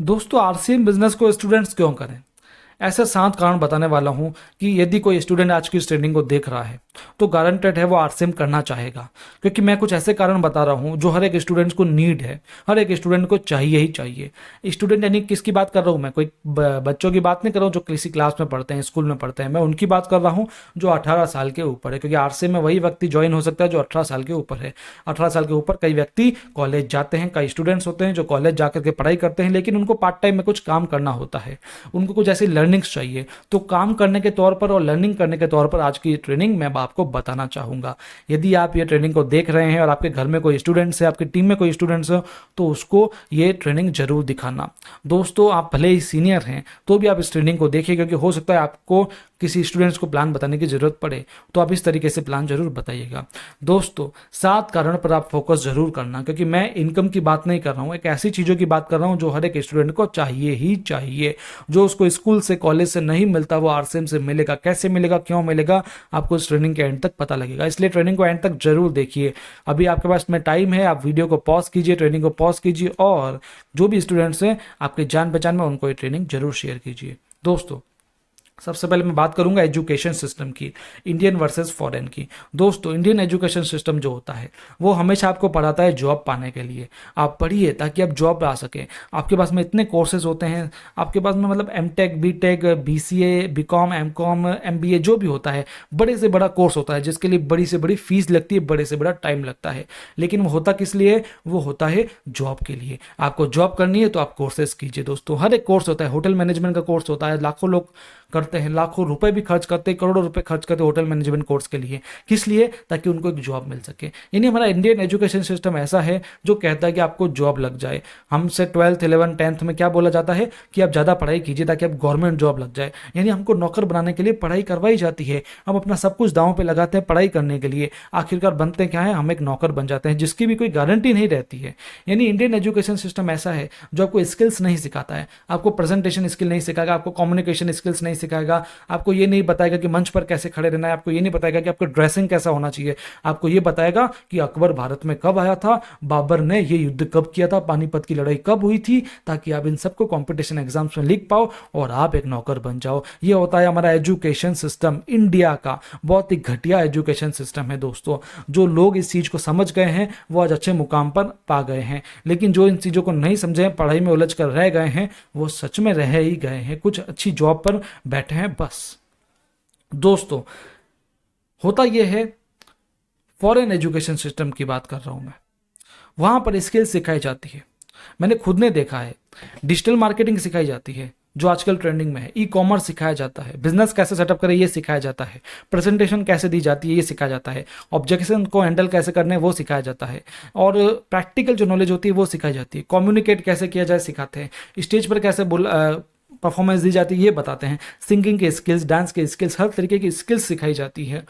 दोस्तों, RCM business को students क्यों करें? ऐसा 7 कारण बताने वाला हूं कि यदि कोई स्टूडेंट आज की इस ट्रेनिंग को देख रहा है तो गारंटेड है वो आरसीएम करना चाहेगा, क्योंकि मैं कुछ ऐसे कारण बता रहा हूं जो हर एक स्टूडेंट्स को नीड है, हर एक स्टूडेंट को चाहिए ही चाहिए। स्टूडेंट यानी किसकी बात कर रहा हूं मैं? कोई बच्चों की बात नहीं कर रहा हूं जो किसी क्लास में पढ़ते हैं, स्कूल में पढ़ते हैं। मैं उनकी बात कर रहा हूं जो 18 साल के ऊपर है, क्योंकि आरसीएम में वही व्यक्ति ज्वाइन हो सकता है जो 18 साल के ऊपर है। 18 साल के ऊपर कई व्यक्ति कॉलेज जाते हैं, कई स्टूडेंट्स होते हैं जो कॉलेज जाकर के पढ़ाई करते हैं, लेकिन उनको पार्ट टाइम में कुछ काम करना होता है, उनको कुछ ऐसी लर्निंग्स चाहिए। तो काम करने के तौर पर और लर्निंग करने के तौर पर आज की ट्रेनिंग मैं आपको बताना चाहूँगा। यदि आप ये ट्रेनिंग को देख रहे हैं और आपके घर में कोई स्टूडेंट्स है, आपकी टीम में कोई स्टूडेंट्स हो, तो उसको ये ट्रेनिंग जरूर दिखाना। दोस्तों, आप भले ही सीनियर हैं तो भी आप इस ट्रेनिंग को देखिए, क्योंकि हो सकता है आपको किसी स्टूडेंट्स को प्लान बताने की जरूरत पड़े, तो आप इस तरीके से प्लान जरूर बताइएगा। दोस्तों, 7 कारण पर आप फोकस जरूर करना, क्योंकि मैं इनकम की बात नहीं कर रहा हूँ, एक ऐसी चीज़ों की बात कर रहा हूँ जो हर एक स्टूडेंट को चाहिए ही चाहिए। जो उसको स्कूल से कॉलेज से नहीं मिलता वो आरसीएम से मिलेगा। कैसे मिलेगा, क्यों मिलेगा, आपको इस ट्रेनिंग के एंड तक पता लगेगा, इसलिए ट्रेनिंग को एंड तक जरूर देखिए। अभी आपके पास में टाइम है, आप वीडियो को पॉज कीजिए, ट्रेनिंग को पॉज कीजिए, और जो भी स्टूडेंट्स हैं आपके जान पहचान में उनको ये ट्रेनिंग जरूर शेयर कीजिए। दोस्तों, सबसे पहले मैं बात करूंगा एजुकेशन सिस्टम की, इंडियन वर्सेस फॉरेन की। दोस्तों, इंडियन एजुकेशन सिस्टम जो होता है वो हमेशा आपको पढ़ाता है जॉब पाने के लिए। आप पढ़िए ताकि आप जॉब ला सकें। आपके पास में इतने कोर्सेज होते हैं, आपके पास में मतलब MTech, BTech, BCA, BCom, MCom, MBA जो भी होता है, बड़े से बड़ा कोर्स होता है जिसके लिए बड़ी से बड़ी फीस लगती है, बड़े से बड़ा टाइम लगता है। लेकिन वो होता किस लिए? वो होता है जॉब के लिए। आपको जॉब करनी है तो आप कोर्सेज कीजिए। दोस्तों, हर एक कोर्स होता है, होटल मैनेजमेंट का कोर्स होता है, लाखों लोग करते हैं, लाखों रुपए भी खर्च करते हैं, करोड़ों रुपए खर्च करते हैं होटल मैनेजमेंट कोर्स के लिए। किस लिए? ताकि उनको एक जॉब मिल सके। यानी हमारा इंडियन एजुकेशन सिस्टम ऐसा है जो कहता है कि आपको जॉब लग जाए। हमसे 12th 11th 10th में क्या बोला जाता है कि आप ज़्यादा पढ़ाई कीजिए ताकि आप गवर्नमेंट जॉब लग जाए। यानी हमको नौकर बनाने के लिए पढ़ाई करवाई जाती है। हम अपना सब कुछ दांव पे लगाते हैं पढ़ाई करने के लिए, आखिरकार बनते क्या है, हम एक नौकर बन जाते हैं जिसकी भी कोई गारंटी नहीं रहती है। यानी इंडियन एजुकेशन सिस्टम ऐसा है जो आपको स्किल्स नहीं सिखाता है, आपको प्रेजेंटेशन स्किल नहीं सिखाएगा, आपको कम्युनिकेशन स्किल्स नहीं सिखाएगा, आपको ये नहीं बताएगा कि मंच पर कैसे खड़े रहना है, आपको ये नहीं बताएगा कि आपको ड्रेसिंग कैसा होना चाहिए, आपको ये बताएगा कि अकबर भारत में कब आया था, बाबर ने ये युद्ध कब किया था, पानीपत की लड़ाई कब हुई थी, ताकि आप इन सबको कंपटीशन एग्जाम्स में लिख पाओ और आप एक नौकर बन जाओ। ये होता है हमारा एजुकेशन सिस्टम। इंडिया का बहुत ही घटिया एजुकेशन सिस्टम है दोस्तों। जो लोग इस चीज को समझ गए हैं वो आज अच्छे मुकाम पर पा गए हैं, लेकिन जो इन चीजों को नहीं समझे हैं, पढ़ाई में उलझ कर रह गए हैं, वो सच में रह ही गए हैं, कुछ अच्छी जॉब पर बैठे हैं बस। दोस्तों, होता यह है, फॉरेन एजुकेशन सिस्टम की बात कर रहा हूं मैं, वहां पर स्किल सिखाई जाती है। मैंने खुद ने देखा है, डिजिटल मार्केटिंग सिखाई जाती है जो आजकल ट्रेंडिंग में है, ई कॉमर्स सिखाया जाता है, बिजनेस कैसे सेटअप करें ये सिखाया जाता है, प्रेजेंटेशन कैसे दी जाती है ये सिखाया जाता है, ऑब्जेक्शन को हैंडल कैसे करने हैं वो सिखाया जाता है, और प्रैक्टिकल जो नॉलेज होती है वो सिखाई जाती है, कम्युनिकेट कैसे किया जाए सिखाते हैं, स्टेज पर कैसे परफॉर्मेंस दी जाती है ये बताते हैं, सिंगिंग के स्किल्स, डांस के स्किल्स, हर तरीके की स्किल्स सिखाई जाती है,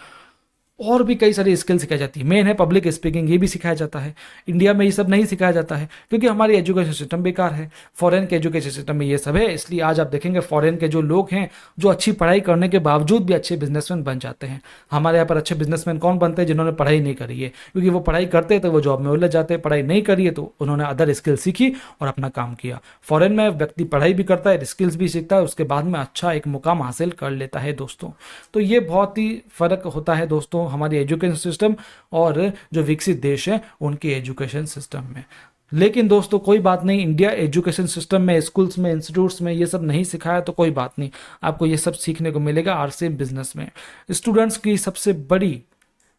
और भी कई सारी स्किल सिखाई जाती है। मेन है पब्लिक स्पीकिंग, ये भी सिखाया जाता है। इंडिया में ये सब नहीं सिखाया जाता है क्योंकि हमारी एजुकेशन सिस्टम बेकार है। फॉरेन के एजुकेशन सिस्टम में ये सब है, इसलिए आज आप देखेंगे फॉरेन के जो लोग हैं जो अच्छी पढ़ाई करने के बावजूद भी अच्छे बिजनेसमैन बन जाते हैं। हमारे यहाँ पर अच्छे बिजनेसमैन कौन बनते हैं? जिन्होंने पढ़ाई नहीं करी है, क्योंकि वो पढ़ाई करते तो वो जॉब में उलझ जाते हैं, पढ़ाई नहीं करी है तो उन्होंने अदर स्किल सीखी और अपना काम किया। फॉरेन में व्यक्ति पढ़ाई भी करता है, स्किल्स भी सीखता है, उसके बाद में अच्छा एक मुकाम हासिल कर लेता है दोस्तों। तो ये बहुत ही फर्क होता है दोस्तों हमारी एजुकेशन सिस्टम और जो विकसित देश है उनके एजुकेशन सिस्टम में। लेकिन दोस्तों कोई बात नहीं, इंडिया एजुकेशन सिस्टम में, स्कूल्स में, इंस्टीट्यूट्स में ये सब नहीं सिखाया तो कोई बात नहीं, आपको ये सब सीखने को मिलेगा आरसीएम बिजनेस में। स्टूडेंट्स की सबसे बड़ी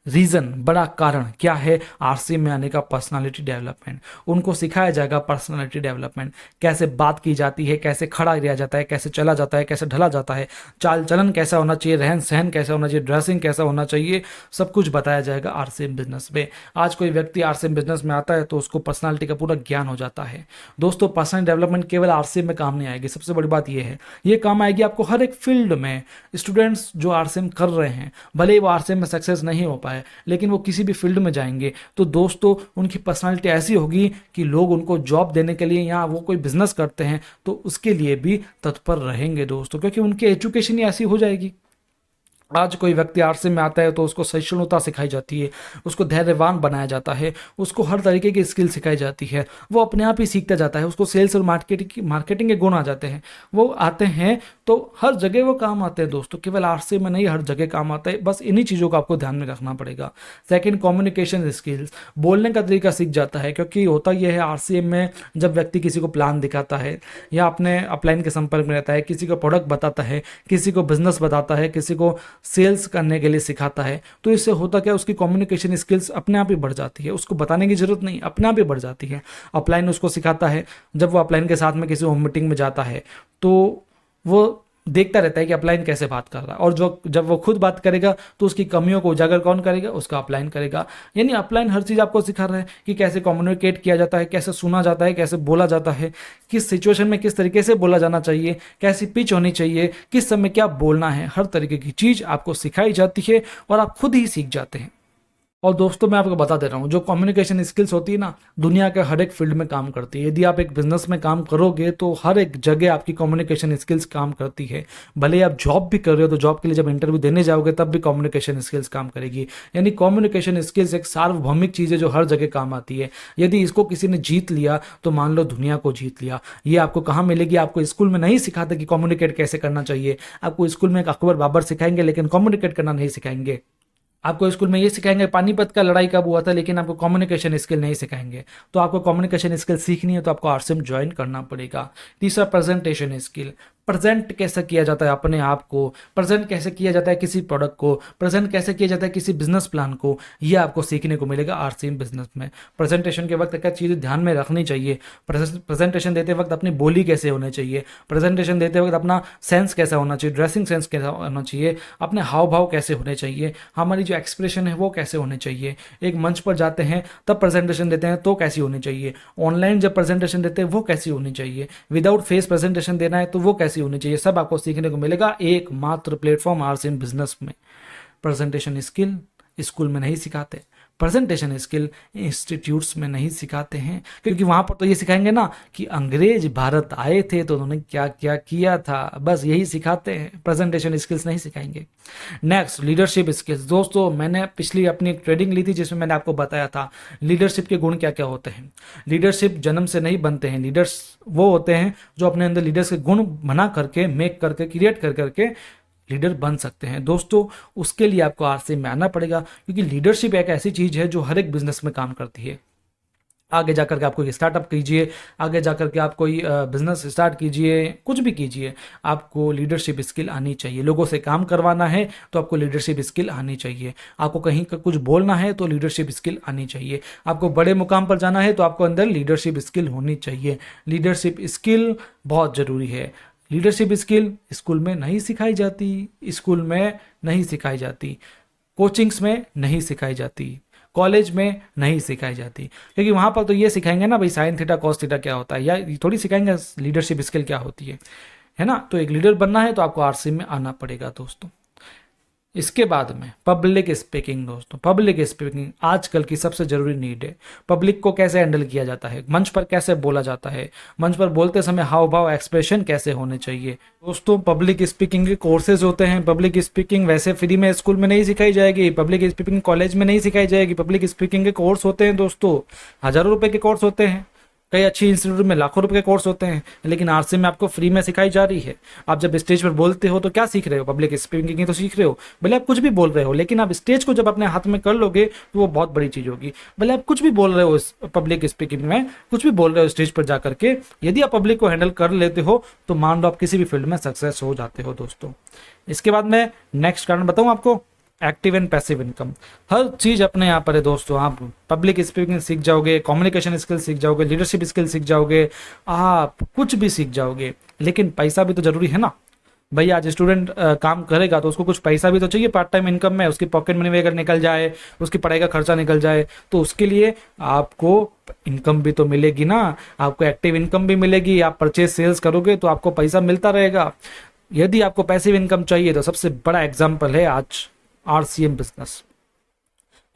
रीजन, बड़ा कारण क्या है आरसीएम में आने का? Personality development. उनको सिखाया जाएगा पर्सनालिटी डेवलपमेंट, कैसे बात की जाती है, कैसे खड़ा रहा जाता है, कैसे चला जाता है, कैसे ढला जाता है, चाल चलन कैसा होना चाहिए, रहन सहन कैसा होना चाहिए, ड्रेसिंग कैसा होना चाहिए, सब कुछ बताया जाएगा आरसीएम बिजनेस में। आज कोई व्यक्ति आरसीएम बिजनेस में आता है तो उसको पर्सनालिटी का पूरा ज्ञान हो जाता है। दोस्तों, पर्सनल डेवलपमेंट केवल आरसीएम में काम नहीं आएगी, सबसे बड़ी बात यह है, ये काम आएगी आपको हर एक फील्ड में। स्टूडेंट्स जो आरसीएम कर रहे हैं, भले ही वो आरसीएम में सक्सेस नहीं हो पाए, लेकिन वो किसी भी फील्ड में जाएंगे तो दोस्तों उनकी पर्सनालिटी ऐसी होगी कि लोग उनको जॉब देने के लिए, या वो कोई बिजनेस करते हैं तो उसके लिए भी तत्पर रहेंगे दोस्तों, क्योंकि उनकी एजुकेशन ही ऐसी हो जाएगी। आज कोई व्यक्ति आरसी में आता है तो उसको सहिष्णुता सिखाई जाती है, उसको धैर्यवान बनाया जाता है, उसको हर तरीके की स्किल सिखाई जाती है, वो अपने आप ही सीखता जाता है, उसको सेल्स और मार्केटिंग के गुण आ जाते हैं, वो आते हैं तो हर जगह वो काम आते हैं दोस्तों, केवल आरसी में नहीं, हर जगह काम आता है। बस इन्हीं चीज़ों को आपको ध्यान में रखना पड़ेगा। सेकंड, कम्युनिकेशन स्किल्स, बोलने का तरीका सीख जाता है, क्योंकि होता यह है आरसीएम में जब व्यक्ति किसी को प्लान दिखाता है या अपने अपलाइन के संपर्क में रहता है, किसी को प्रोडक्ट बताता है, किसी को बिजनेस बताता है, किसी को सेल्स करने के लिए सिखाता है, तो इससे होता क्या, उसकी कम्युनिकेशन स्किल्स अपने आप ही बढ़ जाती है, उसको बताने की जरूरत नहीं, अपने आप ही बढ़ जाती है। अपलाइन उसको सिखाता है, जब वो अपलाइन के साथ में किसी होम मीटिंग में जाता है तो वो देखता रहता है कि अपलाइन कैसे बात कर रहा है, और जो जब वो खुद बात करेगा तो उसकी कमियों को उजागर कौन करेगा, उसका अपलाइन करेगा। यानी अपलाइन हर चीज़ आपको सिखा रहा है कि कैसे कम्युनिकेट किया जाता है, कैसे सुना जाता है, कैसे बोला जाता है, किस सिचुएशन में किस तरीके से बोला जाना चाहिए, कैसी पिच होनी चाहिए, किस समय क्या बोलना है, हर तरीके की चीज़ आपको सिखाई जाती है और आप खुद ही सीख जाते हैं। और दोस्तों मैं आपको बता दे रहा हूँ, जो कम्युनिकेशन स्किल्स होती है ना, दुनिया के हर एक फील्ड में काम करती है। यदि आप एक बिजनेस में काम करोगे तो हर एक जगह आपकी कम्युनिकेशन स्किल्स काम करती है। भले आप जॉब भी कर रहे हो तो जॉब के लिए जब इंटरव्यू देने जाओगे तब भी कम्युनिकेशन स्किल्स काम करेगी। यानी कम्युनिकेशन स्किल्स एक सार्वभौमिक चीज़ है जो हर जगह काम आती है। यदि इसको किसी ने जीत लिया तो मान लो दुनिया को जीत लिया। ये आपको कहाँ मिलेगी? आपको स्कूल में नहीं सिखाते कि कम्युनिकेट कैसे करना चाहिए। आपको स्कूल में एक अकबर बाबर सिखाएंगे लेकिन कम्युनिकेट करना नहीं सिखाएंगे। आपको स्कूल में ये सिखाएंगे पानीपत का लड़ाई कब हुआ था, लेकिन आपको कम्युनिकेशन स्किल नहीं सिखाएंगे। तो आपको कम्युनिकेशन स्किल सीखनी है तो आपको आरसीएम ज्वाइन करना पड़ेगा। तीसरा, प्रेजेंटेशन स्किल, प्रेजेंट कैसे किया जाता है अपने आप को, प्रेजेंट कैसे किया जाता है किसी प्रोडक्ट को, प्रेजेंट कैसे किया जाता है किसी बिजनेस प्लान को, ये आपको सीखने को मिलेगा आरसीएम बिजनेस में। प्रेजेंटेशन के वक्त क्या चीज़ें ध्यान में रखनी चाहिए, प्रेजेंटेशन देते वक्त अपनी बोली कैसे होनी चाहिए, प्रेजेंटेशन देते वक्त अपना सेंस कैसा होना चाहिए, ड्रेसिंग सेंस कैसा होना चाहिए, अपने हाव भाव कैसे होने चाहिए, हमारी जो एक्सप्रेशन है वो कैसे होने चाहिए। एक मंच पर जाते हैं तब प्रेजेंटेशन देते हैं तो कैसी होनी चाहिए, ऑनलाइन जब प्रेजेंटेशन देते हैं वो कैसी होनी चाहिए, विदाउट फेस प्रेजेंटेशन देना है तो वो कैसी होनी चाहिए, सब आपको सीखने को मिलेगा एकमात्र प्लेटफॉर्म आरसीएम बिजनेस में। प्रेजेंटेशन स्किल स्कूल में नहीं सिखाते, प्रेजेंटेशन स्किल इंस्टीट्यूट्स में नहीं सिखाते हैं, क्योंकि वहां पर तो ये सिखाएंगे ना कि अंग्रेज भारत आए थे तो उन्होंने क्या क्या किया था, बस यही सिखाते हैं, प्रेजेंटेशन स्किल्स नहीं सिखाएंगे। Next, leadership skills. दोस्तों मैंने पिछली अपनी ट्रेडिंग ली थी जिसमें मैंने आपको बताया था लीडरशिप के गुण क्या क्या होते हैं। लीडरशिप जन्म से नहीं बनते हैं, लीडर्स वो होते हैं जो अपने अंदर लीडर्स के गुण बना करके, मेक करके, क्रिएट कर करके लीडर बन सकते हैं। दोस्तों उसके लिए आपको आरसीएम में आना पड़ेगा, क्योंकि लीडरशिप एक ऐसी चीज़ है जो हर एक बिजनेस में काम करती है। आगे जाकर के आप कोई स्टार्टअप कीजिए, आगे जाकर के आप कोई बिजनेस स्टार्ट कीजिए, कुछ भी कीजिए, आपको लीडरशिप स्किल आनी चाहिए। लोगों से काम करवाना है तो आपको लीडरशिप स्किल आनी चाहिए। आपको कहीं का कुछ बोलना है तो लीडरशिप स्किल आनी चाहिए। आपको बड़े मुकाम पर जाना है तो आपको अंदर लीडरशिप स्किल होनी चाहिए। लीडरशिप स्किल बहुत ज़रूरी है। लीडरशिप स्किल स्कूल में नहीं सिखाई जाती, स्कूल में नहीं सिखाई जाती, कोचिंग्स में नहीं सिखाई जाती, कॉलेज में नहीं सिखाई जाती, क्योंकि वहाँ पर तो ये सिखाएंगे ना भाई साइन थीटा कॉस थीटा क्या होता है, या थोड़ी सिखाएंगे लीडरशिप स्किल क्या होती है ना। तो एक लीडर बनना है तो आपको आरसीएम में आना पड़ेगा दोस्तों। इसके बाद में पब्लिक स्पीकिंग। दोस्तों पब्लिक स्पीकिंग आजकल की सबसे जरूरी नीड है। पब्लिक को कैसे हैंडल किया जाता है, मंच पर कैसे बोला जाता है, मंच पर बोलते समय हाव भाव एक्सप्रेशन कैसे होने चाहिए। दोस्तों पब्लिक स्पीकिंग के कोर्सेज होते हैं। पब्लिक स्पीकिंग वैसे फ्री में स्कूल में नहीं सिखाई जाएगी, पब्लिक स्पीकिंग कॉलेज में नहीं सिखाई जाएगी। पब्लिक स्पीकिंग के कोर्स होते हैं दोस्तों, हज़ारों रुपए के कोर्स होते हैं, कई अच्छी इंस्टीट्यूट में लाखों रुपए के कोर्स होते हैं, लेकिन आरसीएम में आपको फ्री में सिखाई जा रही है। आप जब स्टेज पर बोलते हो तो क्या सीख रहे हो? पब्लिक स्पीकिंग तो सीख रहे हो। भले आप कुछ भी बोल रहे हो, लेकिन आप स्टेज को जब अपने हाथ में कर लोगे तो वो बहुत बड़ी चीज़ होगी। भले आप कुछ भी बोल रहे हो पब्लिक स्पीकिंग में, कुछ भी बोल रहे हो स्टेज पर जा करके, यदि आप पब्लिक को हैंडल कर लेते हो तो मान लो आप किसी भी फील्ड में सक्सेस हो जाते हो दोस्तों। इसके बाद मैं नेक्स्ट कारण बताऊँ आपको, एक्टिव एंड पैसिव इनकम। हर चीज़ अपने यहाँ पर है दोस्तों। आप पब्लिक स्पीकिंग सीख जाओगे, कम्युनिकेशन स्किल सीख जाओगे, लीडरशिप स्किल सीख जाओगे, आप कुछ भी सीख जाओगे, लेकिन पैसा भी तो जरूरी है ना भाई। आज स्टूडेंट काम करेगा तो उसको कुछ पैसा भी तो चाहिए पार्ट टाइम इनकम में। उसकी पॉकेट मनी अगर निकल जाए, उसकी पढ़ाई का खर्चा निकल जाए, तो उसके लिए आपको इनकम भी तो मिलेगी ना। आपको एक्टिव इनकम भी मिलेगी। आप परचेज सेल्स करोगे तो आपको पैसा मिलता रहेगा। यदि आपको पैसिव इनकम चाहिए तो सबसे बड़ा एग्जाम्पल है आज आरसीएम बिजनेस।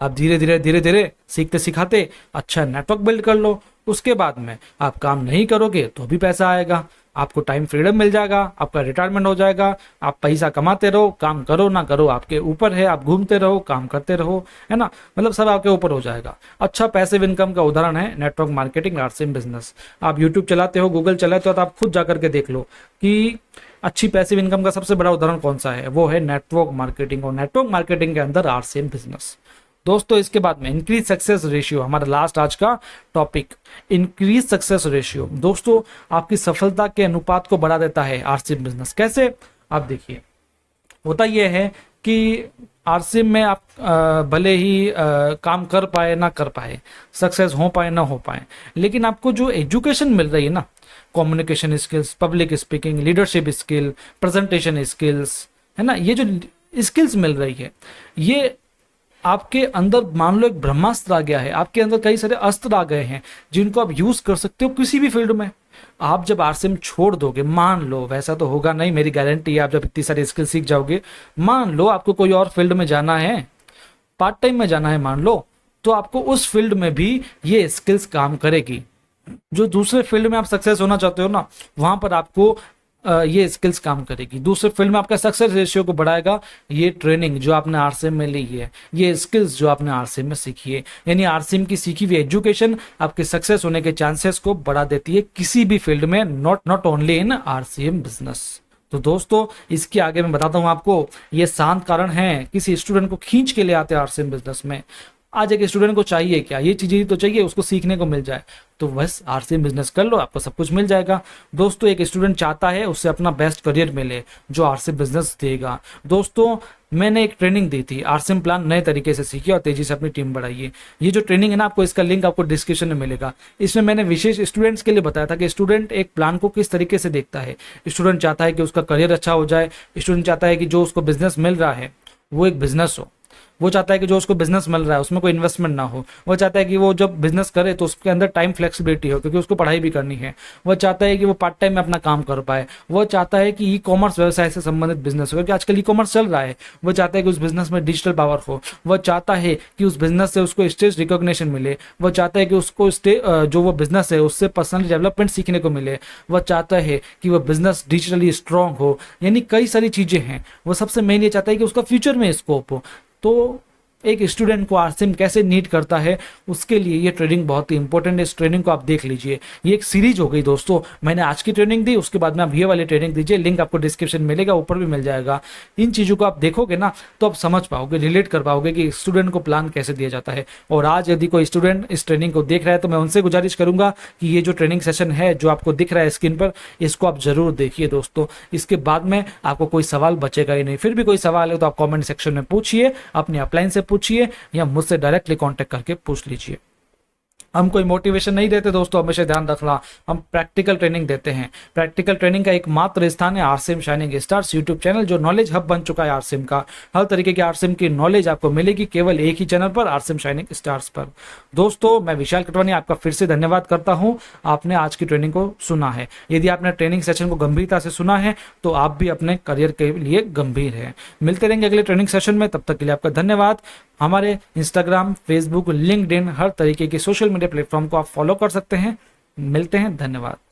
आप धीरे धीरे सीखते सिखाते अच्छा नेटवर्क बिल्ड कर लो। उसके बाद में आप काम नहीं करोगे तो भी पैसा आएगा, आपको टाइम फ्रीडम मिल जाएगा, आपका रिटायरमेंट हो जाएगा, आप पैसा कमाते रहो, काम करो ना करो आपके ऊपर है, आप घूमते रहो, काम करते रहो, है ना, मतलब सब आपके ऊपर हो जाएगा। अच्छा पैसिव इनकम का उदाहरण है नेटवर्क मार्केटिंग, आरसीएम बिजनेस। आप यूट्यूब चलाते हो, गूगल चलाते हो, तो आप खुद जाकर के देख लो कि अच्छी पैसिव इनकम का सबसे बड़ा उदाहरण कौन सा है, वो है नेटवर्क मार्केटिंग, और नेटवर्क मार्केटिंग के अंदर आरसीएम बिजनेस। दोस्तों इसके बाद में इंक्रीज सक्सेस रेशियो, हमारा लास्ट आज का टॉपिक इंक्रीज सक्सेस रेशियो। दोस्तों आपकी सफलता के अनुपात को बढ़ा देता है आरसीएम बिजनेस। कैसे, आप देखिए, होता यह है कि आरसीएम में आप भले ही काम कर पाए ना कर पाए, सक्सेस हो पाए ना हो पाए, लेकिन आपको जो एजुकेशन मिल रही है ना, communication skills, public speaking, leadership skill, presentation skills, है ना, ये जो स्किल्स मिल रही है, ये आपके अंदर मान लो एक ब्रह्मास्त्र आ गया है, आपके अंदर कई सारे अस्त्र आ गए हैं जिनको आप यूज कर सकते हो किसी भी फील्ड में। आप जब आरसीएम छोड़ दोगे, मान लो, वैसा तो होगा नहीं, मेरी गारंटी है, आप जब इतनी सारी स्किल सीख जाओगे, मान लो आपको कोई और फील्ड में जाना है, पार्ट टाइम में जाना है मान लो, तो आपको उस फील्ड में भी ये स्किल्स काम करेगी। जो दूसरे फील्ड में आप सक्सेस होना चाहते हो ना, वहां पर आपको ये स्किल्स काम करेगी। दूसरे फील्ड में आपका सक्सेस रेशियो को बढ़ाएगा ये ट्रेनिंग जो आपने आरसीएम में ली है, ये स्किल्स जो आपने आरसीएम में सीखी है, यानी आरसीएम की सीखी हुई एजुकेशन आपके सक्सेस होने के चांसेस को बढ़ा देती है किसी भी फील्ड में, not only in RCM business. तो दोस्तों इसके आगे मैं बताता हूं आपको, ये शांत कारण है किसी स्टूडेंट को खींच के ले आते हैं आरसीएम बिजनेस में। आज एक स्टूडेंट को चाहिए क्या, ये चीजें तो चाहिए उसको सीखने को मिल जाए, तो बस आरसीएम बिजनेस कर लो, आपको सब कुछ मिल जाएगा। दोस्तों एक स्टूडेंट चाहता है उससे अपना बेस्ट करियर मिले, जो आरसीएम बिजनेस देगा। दोस्तों मैंने एक ट्रेनिंग दी थी, आरसीएम प्लान नए तरीके से सीखिए और तेजी से अपनी टीम बढ़ाइए। ये जो ट्रेनिंग है ना, आपको इसका लिंक आपको डिस्क्रिप्शन में मिलेगा। इसमें मैंने विशेष स्टूडेंट्स के लिए बताया था कि स्टूडेंट एक प्लान को किस तरीके से देखता है। स्टूडेंट चाहता है कि उसका करियर अच्छा हो जाए, स्टूडेंट चाहता है कि जो उसको बिजनेस मिल रहा है वो एक बिजनेस हो, वो चाहता है कि जो उसको बिजनेस मिल रहा है उसमें कोई इन्वेस्टमेंट ना हो, वो चाहता है कि वो जब बिजनेस करे तो उसके अंदर टाइम फ्लेक्सिबिलिटी हो क्योंकि उसको पढ़ाई भी करनी है, वो चाहता है कि वो पार्ट टाइम में अपना काम कर पाए, वो चाहता है कि ई कॉमर्स व्यवसाय से संबंधित बिजनेस हो क्योंकि आजकल ई कॉमर्स चल रहा है, वो चाहता है कि उस बिजनेस में डिजिटल पावर हो, वो चाहता है कि उस बिजनेस से उसको स्टेज रिकॉग्निशन मिले, वो चाहता है कि उसको जो वो बिजनेस है उससे पर्सनल डेवलपमेंट सीखने को मिले, वो चाहता है कि वो बिजनेस डिजिटली स्ट्रांग हो, यानी कई सारी चीजें हैं। वो सबसे मेन ये चाहता है कि उसका फ्यूचर में स्कोप हो। तो एक स्टूडेंट को आरसीएम कैसे नीड करता है, उसके लिए ये ट्रेनिंग बहुत ही इंपॉर्टेंट है। इस ट्रेनिंग को आप देख लीजिए, ये एक सीरीज हो गई दोस्तों। मैंने आज की ट्रेनिंग दी, उसके बाद में आप ये वाली ट्रेनिंग दीजिए, लिंक आपको डिस्क्रिप्शन मिलेगा, ऊपर भी मिल जाएगा। इन चीज़ों को आप देखोगे ना तो आप समझ पाओगे, रिलेट कर पाओगे कि स्टूडेंट को प्लान कैसे दिया जाता है। और आज यदि कोई स्टूडेंट इस ट्रेनिंग को देख रहा है तो मैं उनसे गुजारिश करूंगा कि ये जो ट्रेनिंग सेशन है जो आपको दिख रहा है स्क्रीन पर, इसको आप जरूर देखिए दोस्तों। इसके बाद में आपको कोई सवाल बचेगा ही नहीं। फिर भी कोई सवाल है तो आप कॉमेंट सेक्शन में पूछिए, अपने अपलाइन से पूछिए या मुझसे डायरेक्टली कांटेक्ट करके पूछ लीजिए। हम कोई मोटिवेशन नहीं देते दोस्तों, हमेशा ध्यान रखना, हम प्रैक्टिकल ट्रेनिंग देते हैं। प्रैक्टिकल ट्रेनिंग का एकमात्र स्थान है RCM shining stars YouTube channel, जो नॉलेज हब बन चुका है आरसीएम का। हर तरीके की आरसीएम की नॉलेज आपको मिलेगी केवल एक ही चैनल पर, आरसीएम शाइनिंग स्टार्स पर। दोस्तों मैं विशाल कटवानी आपका फिर से धन्यवाद करता हूं, आपने आज की ट्रेनिंग को सुना है। यदि आपने ट्रेनिंग सेशन को गंभीरता से सुना है तो आप भी अपने करियर के लिए गंभीर हैं। मिलते रहेंगे अगले ट्रेनिंग सेशन में, तब तक के लिए आपका धन्यवाद। हमारे इंस्टाग्राम, फेसबुक, लिंक्डइन, हर तरीके के सोशल मीडिया प्लेटफॉर्म को आप फॉलो कर सकते हैं। मिलते हैं, धन्यवाद।